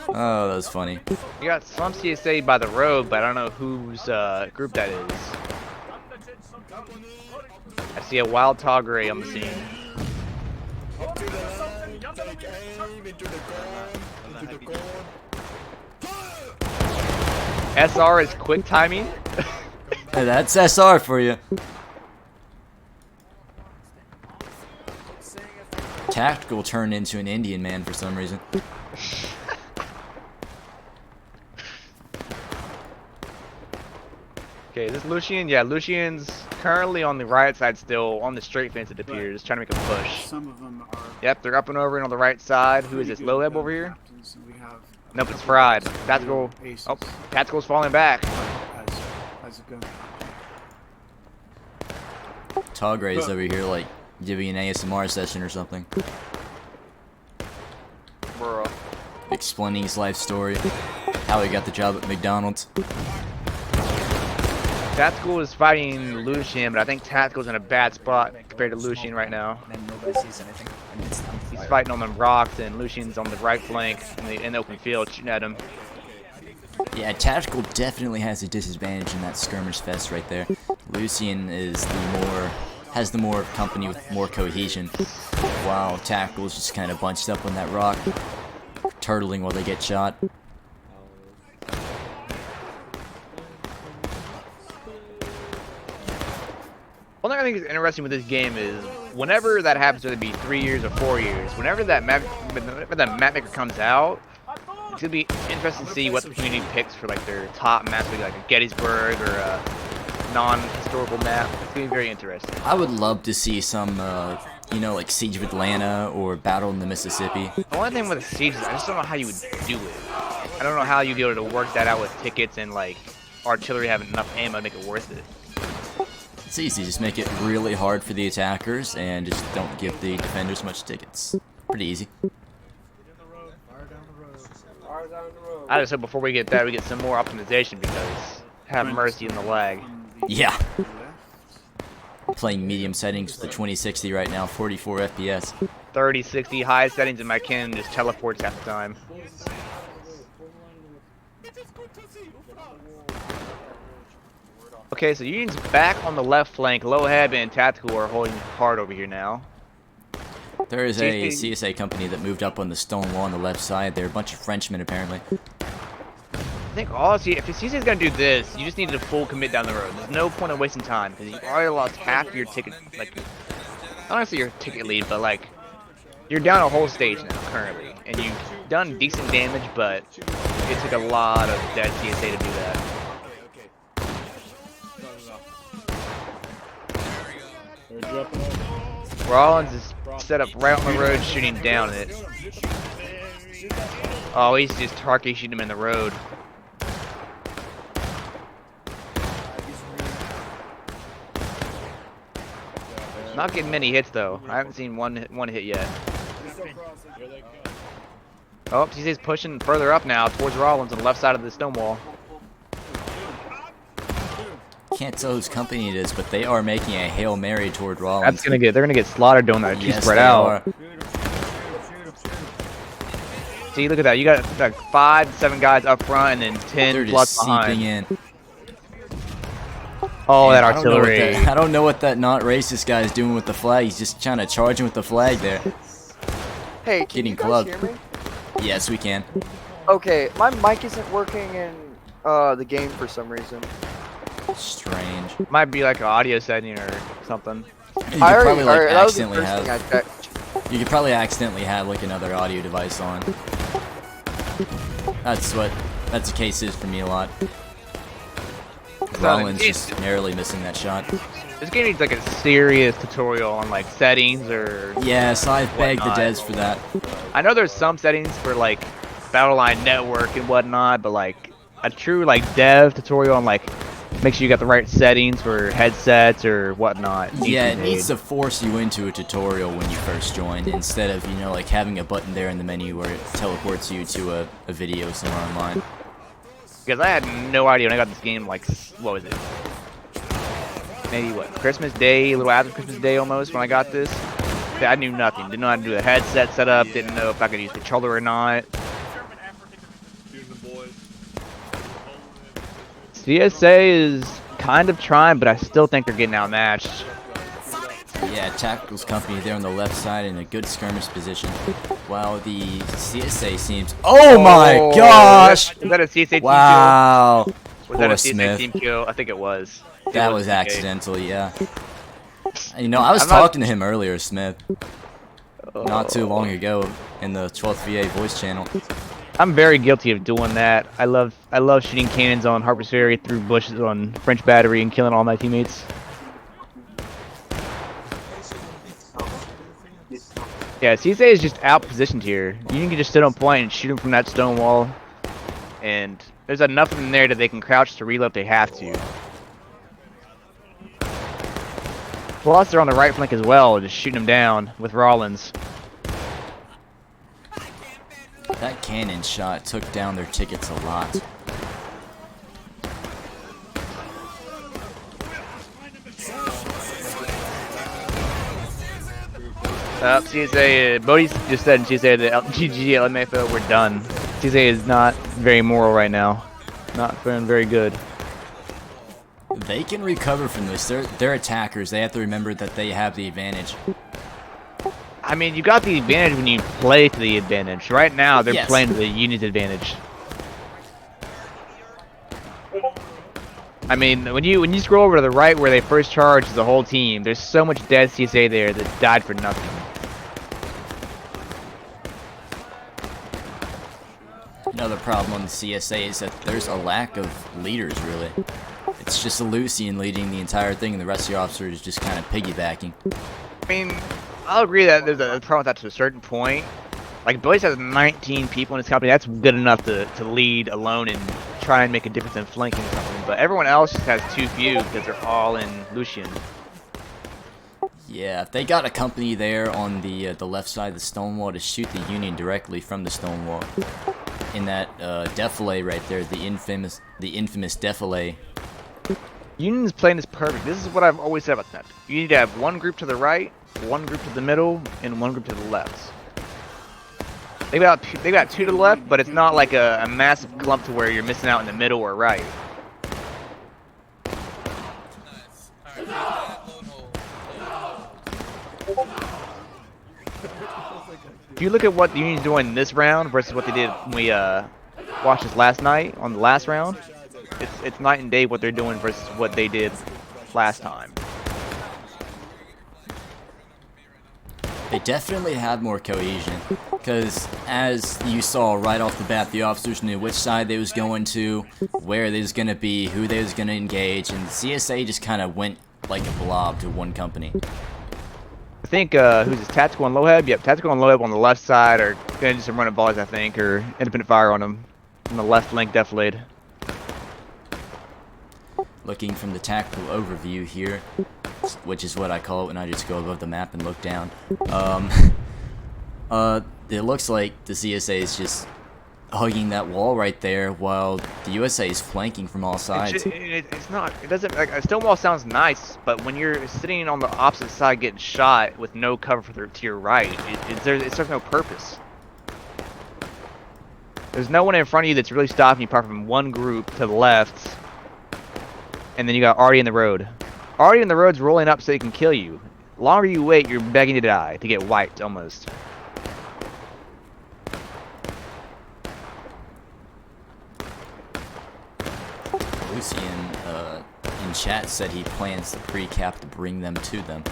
A: Oh, that was funny.
B: You got some CSA by the road, but I don't know whose group that is. I see a wild tall gray on the scene.
I: Up to the line, take aim into the corn, into the corn.
B: SR is quick timing.
A: Hey, that's SR for you. Tactical turned into an Indian man for some reason.
B: Okay, is this Lucian? Yeah, Lucian's currently on the right side still, on the straight fence it appears, trying to make a push.
D: Some of them are.
B: Yep, they're up and over and on the right side. Who is this, Loheb over here?
D: Captains, and we have
B: Nope, it's Fried. Tactical.
D: aces
B: Oh, Tactical's falling back.
D: as a gun.
A: Togray's over here like giving an ASMR session or something.
B: Bro.
A: Explaining his life story. How he got the job at McDonald's.
B: Tactical is fighting Lucian, but I think Tactical's in a bad spot compared to Lucian right now. He's fighting on the rocks, and Lucian's on the right flank in the open field, shooting at him.
A: Yeah, Tactical definitely has a disadvantage in that skirmish fest right there. Lucian is has the more company with more cohesion, while Tactical's just kind of bunched up on that rock, turtling while they get shot.
B: One thing I think is interesting with this game is whenever that happens, whether it be 3 years or 4 years, whenever that map maker comes out, it's gonna be interesting to see what the community picks for like their top maps, like a Gettysburg or a non-historical map. It's gonna be very interesting.
A: I would love to see some you know, like Siege of Atlanta or Battle in the Mississippi.
B: The only thing with a siege is I just don't know how you would do it. I don't know how you'd be able to work that out with tickets and like artillery having enough ammo to make it worth it.
A: It's easy, just make it really hard for the attackers and just don't give the defenders much tickets. Pretty easy.
B: I just hope before we get that we get some more optimization because have mercy on the lag.
A: Yeah. Playing medium settings with the 2060 right now, 44 FPS.
B: 30, 60, high settings and my cannon just teleports half the time. Okay, so Union's back on the left flank. Loheb and Tactical are holding hard over here now.
A: There is a CSA company that moved up on the stone wall on the left side. They're a bunch of Frenchmen, apparently.
B: I think honestly, if the CSA's gonna do this, you just need to full commit down the road. There's no point in wasting time because you already lost half your ticket, like, not honestly your ticket lead, but like, you're down a whole stage now currently, and you've done decent damage, but it took a lot of dead CSA to do that. Rollins is set up right on the road, shooting down it. Oh, he's just target shooting him in the road. Not getting many hits though. I haven't seen one hit yet. Oh, he's pushing further up now towards Rollins on the left side of the stone wall.
A: Can't tell whose company it is, but they are making a Hail Mary toward Rollins.
B: They're gonna get slaughtered doing that. Too
A: Yes,
B: spread
A: they
B: out.
A: are.
B: See, look at that. You got like 5 to 7 guys up front and then 10
A: They're
B: plus
A: just
B: behind.
A: seeping in.
B: Oh, that
A: I don't know what
B: artillery.
A: I don't know what that not racist guy is doing with the flag. He's just trying to charge him with the flag there.
C: Hey, can
A: Getting
C: you guys
A: clubbed.
C: hear me?
A: Yes, we can.
C: Okay, my mic isn't working in the game for some reason.
A: Strange.
B: Might be like an audio setting or something.
A: You could
C: I
A: probably like
C: that was the
A: accidentally
C: first thing I
A: have.
C: checked.
A: You could probably accidentally have like another audio device on. That's the case is for me a lot. Rollins just narrowly missing that shot.
B: This game needs like a serious tutorial on like settings or.
A: Yes, I've begged the
B: whatnot.
A: devs for that.
B: I know there's some settings for like battle line network and whatnot, but like a true like dev tutorial on like make sure you got the right settings for headsets or whatnot.
A: Yeah, it needs to force you into a tutorial when you first join, instead of, you know, like having a button there in the menu where it teleports you to a video somewhere online.
B: Because I had no idea when I got this game, like, what was it? Maybe what, Christmas Day, a little after Christmas Day almost when I got this. I knew nothing. Didn't know how to do a headset setup, didn't know if I could use the controller or not. CSA is kind of trying, but I still think they're getting outmatched.
A: Yeah, Tactical's company there on the left side in a good skirmish position, while the CSA seems. Oh my gosh!
B: Was that a CSA team
A: Wow!
B: kill? Was
A: Poor
B: that a CSA
A: Smith.
B: team kill? I think it was.
A: That was accidental, yeah. You know, I was talking to him earlier, Smith, not too long ago in the 12th VA voice channel.
B: I'm very guilty of doing that. I love shooting cannons on Harper's Ferry through bushes on French Battery and killing all my teammates. Yeah, CSA is just out positioned here. You can just sit on point and shoot them from that stone wall, and there's enough of them there that they can crouch to reload if they have to. Plus, they're on the right flank as well, just shooting them down with Rollins.
A: That cannon shot took down their tickets a lot.
B: CSA, Bodie just said in CSA that GG LMFO, we're done. CSA is not very moral right now. Not feeling very good.
A: They can recover from this. They're attackers. They have to remember that they have the advantage.
B: I mean, you got the advantage when you play to the advantage. Right now, they're playing to the Union's advantage. I mean, when you scroll over to the right where they first charged the whole team, there's so much dead CSA there that died for nothing.
A: Another problem on the CSA is that there's a lack of leaders, really. It's just a Lucian leading the entire thing, and the rest of the officers just kind of piggybacking.
B: I mean, I'll agree that there's a problem with that to a certain point. Like, Boyce has 19 people in his company. That's good enough to lead alone and try and make a difference in flanking or something. But everyone else just has too few because they're all in Lucian.
A: Yeah, if they got a company there on the left side of the stone wall to shoot the Union directly from the stone wall, in that defile right there, the infamous defile.
B: Union's playing this perfect. This is what I've always said about that. You need to have one group to the right, one group to the middle, and one group to the left. They got two to the left, but it's not like a massive clump to where you're missing out in the middle or right. If you look at what the Union's doing this round versus what they did when we watched this last night on the last round, it's night and day what they're doing versus what they did last time.
A: They definitely had more cohesion, because as you saw right off the bat, the officers knew which side they was going to, where they was going to be, who they was going to engage, and the CSA just kind of went like a blob to one company.
B: I think, who's this, Tactical and Loheb? Yep, Tactical and Loheb on the left side are going to do some running balls, I think, or independent fire on them. On the left flank defilade.
A: Looking from the tactical overview here, which is what I call it when I just go above the map and look down. It looks like the CSA is just hugging that wall right there, while the USA is flanking from all sides.
B: It's not. It doesn't. Like, a stone wall sounds nice, but when you're sitting on the opposite side getting shot with no cover to your right, it serves no purpose. There's no one in front of you that's really stopping you apart from one group to the left. And then you got Artie in the road. Artie in the road's rolling up so he can kill you. The longer you wait, you're begging to die, to get wiped almost.
A: Lucian in chat said he plans to pre-cap to bring them to them,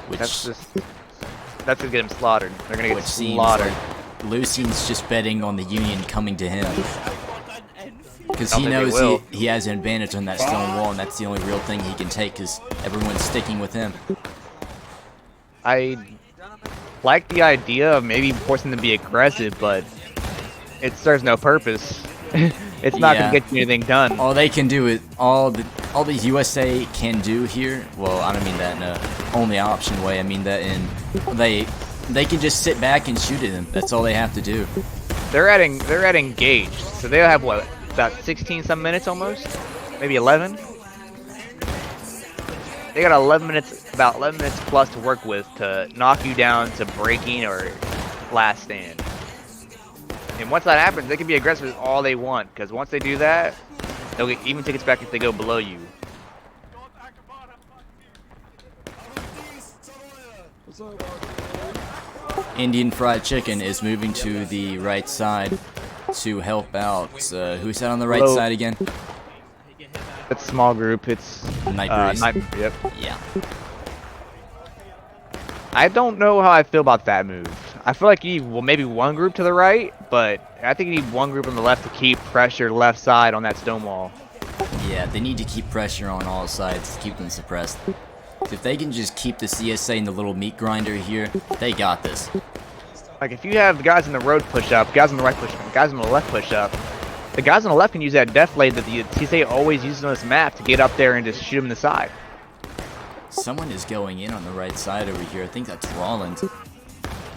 A: which
B: that's gonna get him slaughtered. They're gonna get slaughtered.
A: Like Lucian's just betting on the Union coming to him. Because he knows he has an advantage on that stone wall, and that's the only real thing he can take, because everyone's sticking with him.
B: I like the idea of maybe forcing them to be aggressive, but it serves no purpose. It's not going to get you anything done.
A: All they can do is, all the USA can do here, well, I don't mean that in a only option way, I mean that in, they can just sit back and shoot at them. That's all they have to do.
B: They're at engaged, so they'll have what? About 16 some minutes almost, maybe 11. They got 11 minutes, about 11 minutes plus to work with to knock you down to breaking or last stand. And once that happens, they can be aggressive as all they want, because once they do that, they'll get even tickets back if they go below you.
A: Indian Fried Chicken is moving to the right side to help out. Who's that on the right side again?
B: It's a small group. It's
A: Night Breeze.
B: Yep.
A: Yeah.
B: I don't know how I feel about that move. I feel like you need maybe one group to the right, but I think you need one group on the left to keep pressure left side on that stone wall.
A: Yeah, they need to keep pressure on all sides to keep them suppressed. If they can just keep the CSA in the little meat grinder here, they got this.
B: Like, if you have the guys in the road push up, guys on the right push up, guys on the left push up, the guys on the left can use that defilade that the CSA always uses on this map to get up there and just shoot them in the side.
A: Someone is going in on the right side over here. I think that's Rollins.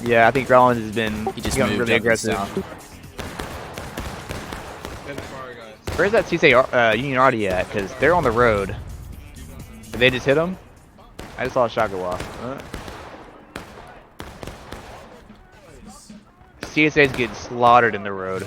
B: Yeah, I think Rollins has been
A: really
B: aggressive. Where's that CSA Union Artie at? Because they're on the road. Did they just hit him? I just saw a shot go off. CSA's getting slaughtered in the road.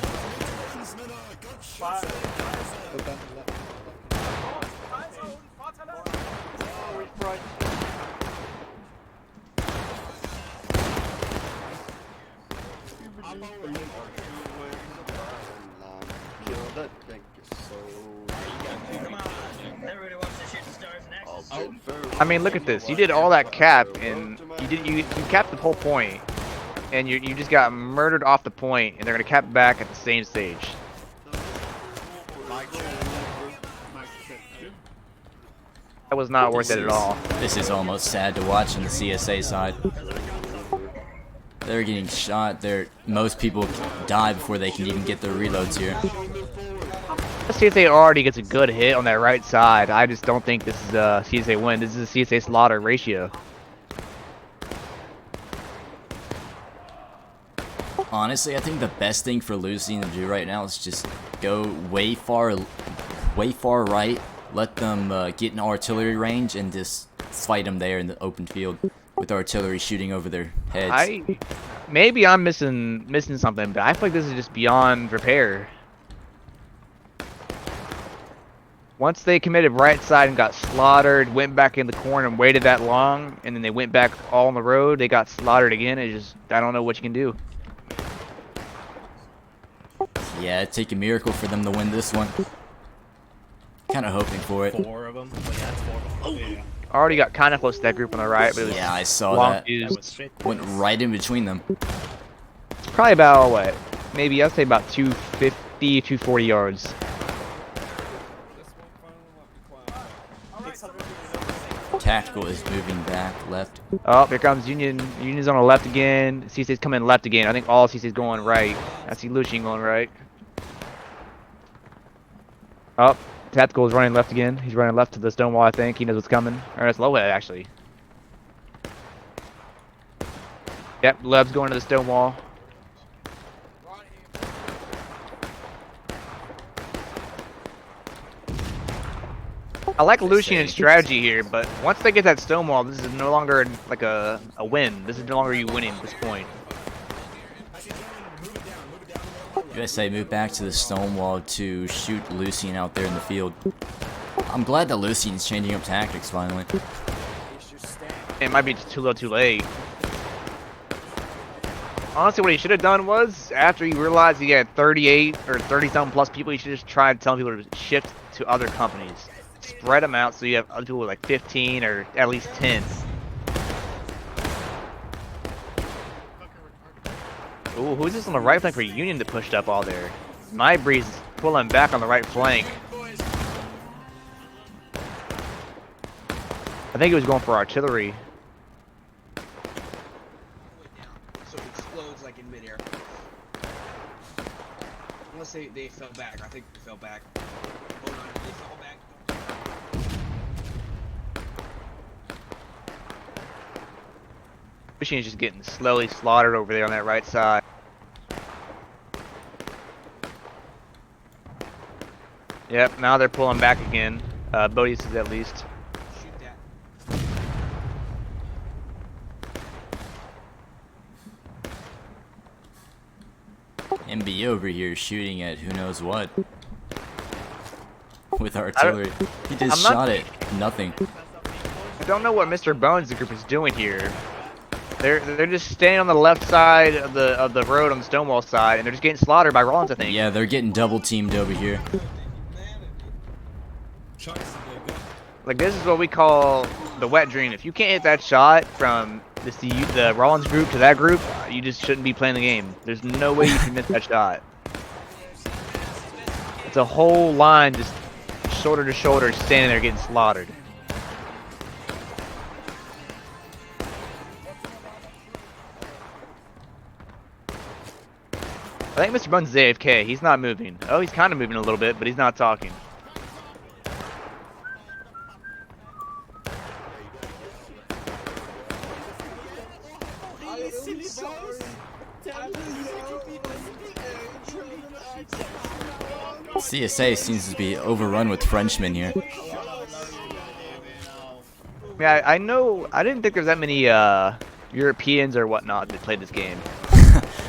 B: I mean, look at this. You did all that cap, and you capped the whole point, and you just got murdered off the point, and they're gonna cap back at the same stage. That was not worth it at all.
A: This is almost sad to watch on the CSA side. They're getting shot. Most people die before they can even get their reloads here.
B: CSA already gets a good hit on that right side. I just don't think this is a CSA win. This is a CSA slaughter ratio.
A: Honestly, I think the best thing for Lucian to do right now is just go way far right, let them get in artillery range, and just fight them there in the open field with artillery shooting over their heads.
B: Maybe I'm missing something, but I feel like this is just beyond repair. Once they committed right side and got slaughtered, went back in the corner and waited that long, and then they went back all on the road, they got slaughtered again. It's just, I don't know what you can do.
A: Yeah, it'd take a miracle for them to win this one. Kind of hoping for it.
G: 4 of them. But yeah, it's 4 of them. Oh. Yeah.
B: Already got kind of close to that group on the right, but it was
A: Yeah, I saw
B: long
A: that.
B: fuse.
A: Went right in between them.
B: Probably about, what, maybe I'd say about 250, 240 yards.
A: Tactical is moving back left.
B: Oh, here comes Union. Union's on the left again. CC's coming left again. I think all CC's going right. I see Lucian going right. Oh, Tactical is running left again. He's running left to the stone wall, I think. He knows what's coming. Or that's Loheb, actually. Yep, Loheb's going to the stone wall. I like Lucian's strategy here, but once they get that stone wall, this is no longer like a win. This is no longer you winning at this point.
A: USA move back to the stone wall to shoot Lucian out there in the field. I'm glad that Lucian's changing up tactics finally.
B: It might be just too little too late. Honestly, what he should have done was, after he realized he had 38 or 30-something plus people, he should have just tried telling people to shift to other companies. Spread them out so you have other people with like 15 or at least 10. Ooh, who's this on the right flank for Union that pushed up all there? My Breeze is pulling back on the right flank. I think he was going for artillery.
J: So it explodes like in midair. Unless they fell back. I think they fell back. Hold on, they fell back.
B: Machine is just getting slowly slaughtered over there on that right side. Yep, now they're pulling back again. Bodis is at least.
J: Shoot that.
A: MB over here shooting at who knows what. With artillery. He just shot it. Nothing.
B: I don't know what Mr. Bones' group is doing here. They're just standing on the left side of the road on the Stonewall side, and they're just getting slaughtered by Rollins, I think.
A: Yeah, they're getting double teamed over here.
B: Like, this is what we call the wet dream. If you can't hit that shot from the Rollins group to that group, you just shouldn't be playing the game. There's no way you can miss that shot. It's a whole line just shoulder to shoulder standing there getting slaughtered. I think Mr. Buns is AFK. He's not moving. Oh, he's kind of moving a little bit, but he's not talking.
A: CSA seems to be overrun with Frenchmen here.
B: Yeah, I know. I didn't think there's that many Europeans or whatnot that played this game.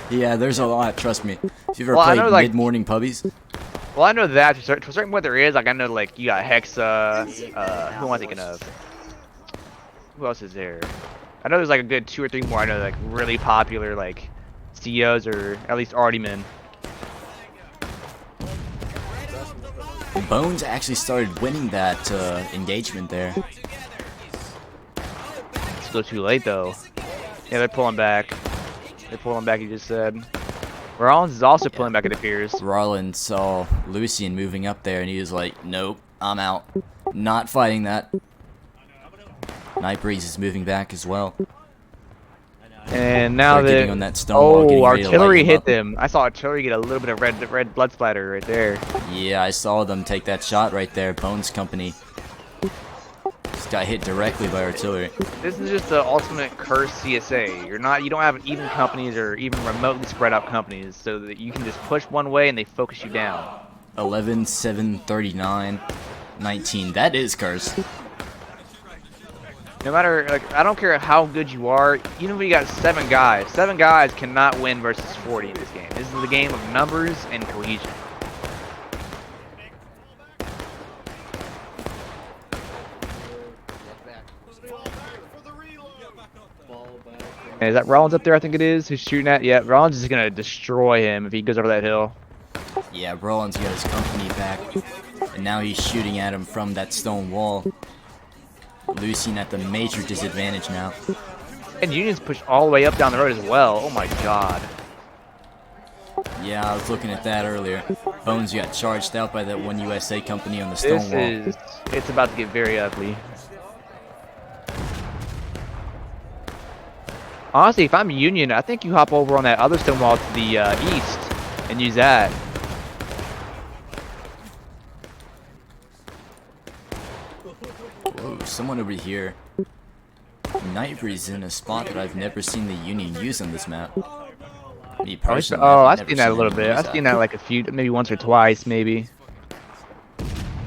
A: Yeah, there's a lot, trust me. If you've ever
B: Well, I
A: played
B: know, like-
A: mid-morning pubbies.
B: Well, I know that to a certain point there is. Like, I know, like, you got Hexa. Who am I thinking of? Who else is there? I know there's like a good 2 or 3 more. I know, like, really popular, like, CEOs or at least arty men.
A: Bones actually started winning that engagement there.
B: It's still too late though. Yeah, they're pulling back. They're pulling back. You just said. Rollins is also pulling back. It appears.
A: Rollins saw Lucian moving up there, and he was like, "Nope, I'm out. Not fighting that." Nightbreeze is moving back as well.
B: And now
A: They're getting on that stone wall, getting ready to light
B: artillery
A: him
B: hit
A: up.
B: them. I saw artillery get a little bit of red blood splatter right there.
A: Yeah, I saw them take that shot right there. Bones Company just got hit directly by artillery.
B: This is just the ultimate curse CSA. You don't have even companies or even remotely spread out companies, so that you can just push one way and they focus you down.
A: 11, 7, 39, 19. That is cursed.
B: No matter, like, I don't care how good you are, even if you got 7 guys cannot win versus 40 in this game. This is the game of numbers and cohesion. And is that Rollins up there? I think it is. Who's shooting at? Yeah, Rollins is gonna destroy him if he goes over that hill.
A: Yeah, Rollins got his company back, and now he's shooting at him from that stone wall. Lucian at the major disadvantage now.
B: And Union's pushed all the way up down the road as well. Oh my god.
A: Yeah, I was looking at that earlier. Bones got charged out by that one USA company on the stone wall.
B: It's about to get very ugly. Honestly, if I'm Union, I think you hop over on that other stone wall to the east and use that.
A: Whoa, someone over here. Nightbree's in a spot that I've never seen the Union use on this map. Me personally,
B: I've seen that a little bit. I've seen that like maybe once or twice, maybe.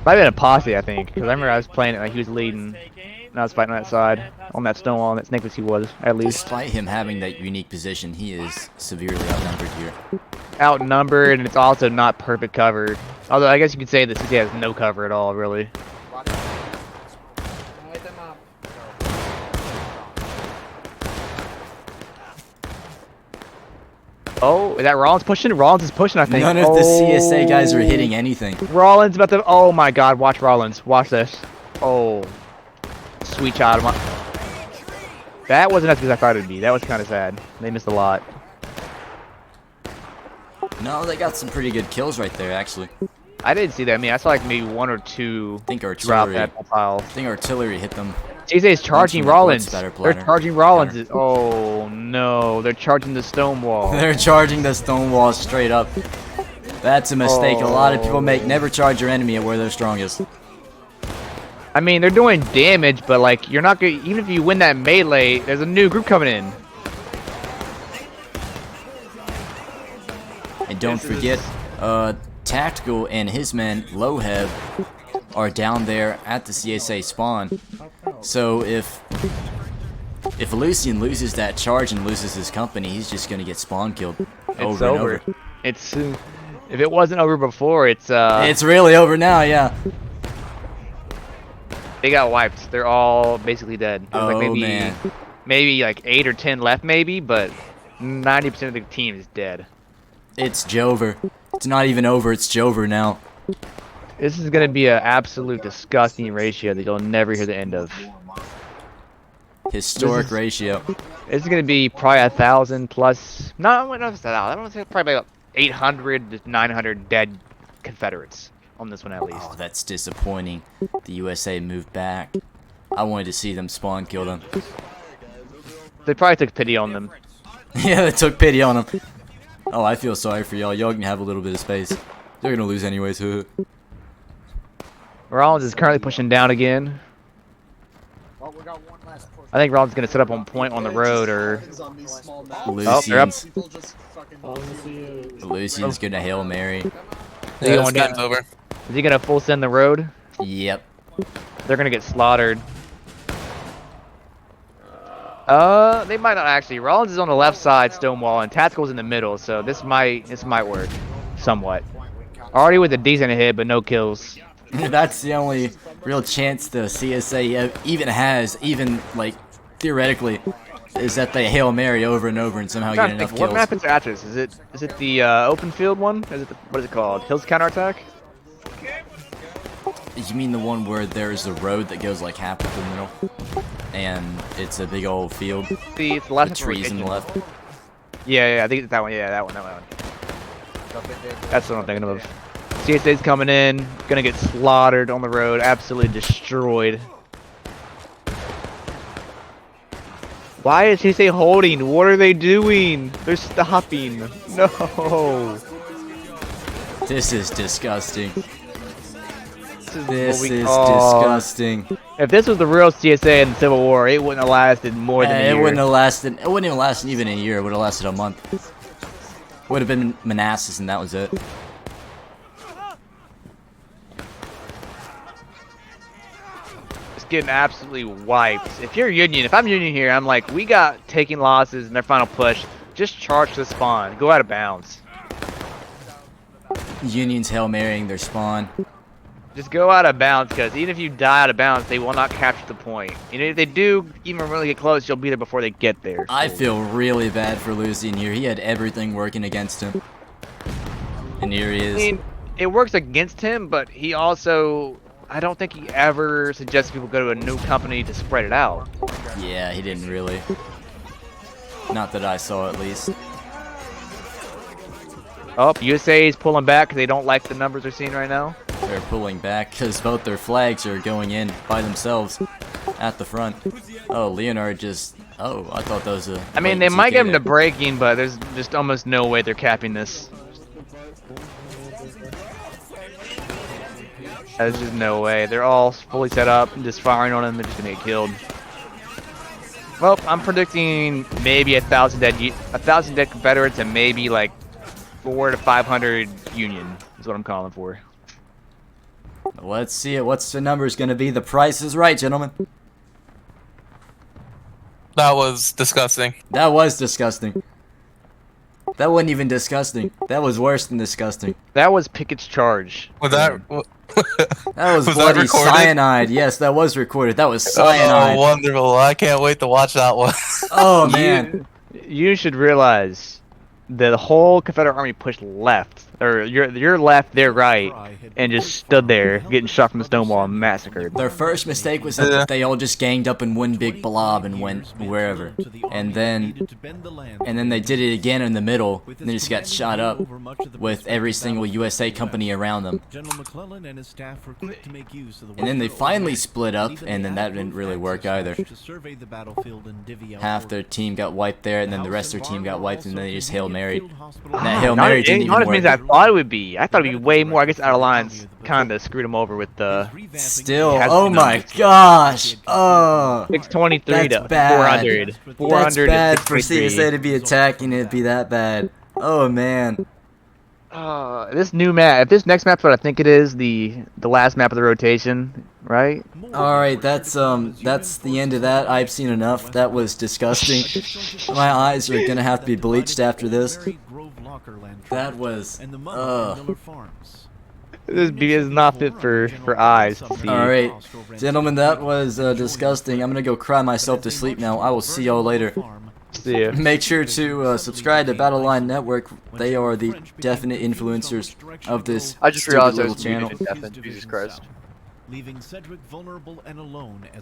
B: Might have been a posse, I think, because I remember I was playing it like he was leading, and I was fighting on that side, on that stone wall, and that snake was he was, at least.
A: Despite him having that unique position, he is severely outnumbered here.
B: Outnumbered, and it's also not perfect cover. Although I guess you could say that he has no cover at all, really. Oh, is that Rollins pushing? Rollins is pushing, I think.
A: None of the CSA guys are hitting anything.
B: Rollins about to... Oh my god, watch Rollins. Watch this. Oh. Sweet child. That wasn't as good as I thought it would be. That was kind of sad. They missed a lot.
A: No, they got some pretty good kills right there, actually.
B: I didn't see that. I mean, I saw like maybe 1 or 2
A: I think
B: drop
A: artillery.
B: that pile.
A: I think artillery hit them.
B: CSA is charging Rollins. They're
A: Platter.
B: charging Rollins. Oh no, they're charging the stone wall.
A: They're charging the stone wall straight up. That's a mistake a lot of people make. Never charge your enemy at where they're strongest.
B: I mean, they're doing damage, but like you're not gonna. Even if you win that melee, there's a new group coming in.
A: And don't forget, Tactical and his men, Loheb, are down there at the CSA spawn. So if Lucian loses that charge and loses his company, he's just gonna get spawn killed over and over.
B: It's if it wasn't over before, it's
A: really over now, yeah.
B: They got wiped. They're all basically dead. There's like
A: Oh man.
B: Maybe like 8 or 10 left, maybe, but 90% of the team is dead.
A: It's Jover. It's not even over, it's Jover now.
B: This is gonna be an absolute disgusting ratio that you'll never hear the end of.
A: Historic ratio.
B: This is gonna be probably 1,000 plus. No, I don't say probably about 800 to 900 dead Confederates on this one at least.
A: Oh, that's disappointing. The USA moved back. I wanted to see them spawn kill them.
B: They probably took pity on them.
A: Yeah, they took pity on them. Oh, I feel sorry for y'all. Y'all can have a little bit of space. They're gonna lose anyways.
B: Rollins is currently pushing down again. I think Rollins is gonna set up on point on the road, or
A: Lucian's gonna Hail Mary.
F: Yeah, this game's over.
B: Is he gonna full send the road?
A: Yep.
B: They're gonna get slaughtered. They might not actually. Rollins is on the left side, Stonewall, and Tactical's in the middle, so this might work, somewhat. Already with a decent hit, but no kills.
A: That's the only real chance the CSA even has, even like theoretically, is that they Hail Mary over and over and somehow get enough kills.
B: What map is Atlas? Is it the open field one? What is it called? Hills counterattack?
A: You mean the one where there's a road that goes like half up the middle, and it's a big old field?
B: It's the left
A: with trees on the left.
B: Yeah, I think it's that one. Yeah, that one. That's what I'm thinking of. CSA's coming in, gonna get slaughtered on the road, absolutely destroyed. Why is he say holding? What are they doing? They're stopping. No.
A: This is disgusting.
B: This
A: This
B: what we
A: is
B: call-
A: disgusting.
B: If this was the real CSA in the Civil War, it wouldn't have lasted more than a
A: It
B: year.
A: wouldn't have lasted. It wouldn't even last even a year. It would have lasted a month. Would have been Manassas, and that was it.
B: Just getting absolutely wiped. If you're Union, if I'm Union here, I'm like, we got taking losses in their final push. Just charge the spawn. Go out of bounds.
A: Union's Hail Marying their spawn.
B: Just go out of bounds, because even if you die out of bounds, they will not capture the point. And if they do even really get close, you'll be there before they get there.
A: I feel really bad for losing here. He had everything working against him. And here he
B: I
A: is.
B: mean, it works against him, but he also, I don't think he ever suggests people go to a new company to spread it out.
A: Yeah, he didn't really. Not that I saw, at least.
B: Oh, USA is pulling back because they don't like the numbers they're seeing right now.
A: They're pulling back because both their flags are going in by themselves at the front. Oh, Leonard just... Oh, I thought that was a...
B: I mean, they might get him to breaking, but there's just almost no way they're capping this. There's just no way. They're all fully set up and just firing on him. They're just gonna get killed. Well, I'm predicting maybe 1,000 dead Confederates and maybe like 400 to 500 Union is what I'm calling for.
A: Let's see it. What's the numbers going to be? The price is right, gentlemen.
F: That was disgusting.
A: That was disgusting. That wasn't even disgusting. That was worse than disgusting.
B: That was Pickett's charge.
F: Was that?
A: That was
F: Was that
A: bloody
F: recorded?
A: cyanide. Yes, that was recorded. That was cyanide.
F: Oh, wonderful! I can't wait to watch that one.
A: Oh, man.
B: You should realize that the whole Confederate army pushed left, or your left, their right, and just stood there getting shot from the Stonewall and massacred.
A: Their first mistake was that they all just ganged up in one big blob and went wherever. And then they did it again in the middle, and they just got shot up with every single USA company around them.
G: General McClellan and his staff were quick to make use of the
A: And then they finally split up, and then that didn't really work either.
G: to survey the battlefield and divvy out
A: Half their team got wiped there, and then the rest of their team got wiped, and then they just Hail Married. And that
G: Ah,
A: Hail Mary didn't
B: Not
A: even
B: as many as I
A: work.
B: thought it would be. I thought it'd be way more. I guess out of lines kind of screwed him over with the
A: Still,
B: Has
A: oh
B: been
A: my gosh! Oh,
B: 623
A: that's
B: to
A: bad.
B: 400. 400
A: That's
B: to
A: bad for
B: 623.
A: CSA to be attacking it, be that bad. Oh man.
B: This new map, if this next map's what I think it is, the last map of the rotation, right?
A: Alright, that's the end of that. I've seen enough. That was disgusting. My eyes are gonna have to be bleached after this. That was,
B: This is not fit for eyes to see.
A: Alright, gentlemen, that was disgusting. I'm gonna go cry myself to sleep now. I will see y'all later.
B: See ya.
A: Make sure to subscribe to Battle Line Network. They are the definite influencers of this
C: I just
A: stupid
C: realized I
A: little
C: was
A: channel.
C: muted, Devin. Jesus Christ.
G: leaving Cedric vulnerable and alone as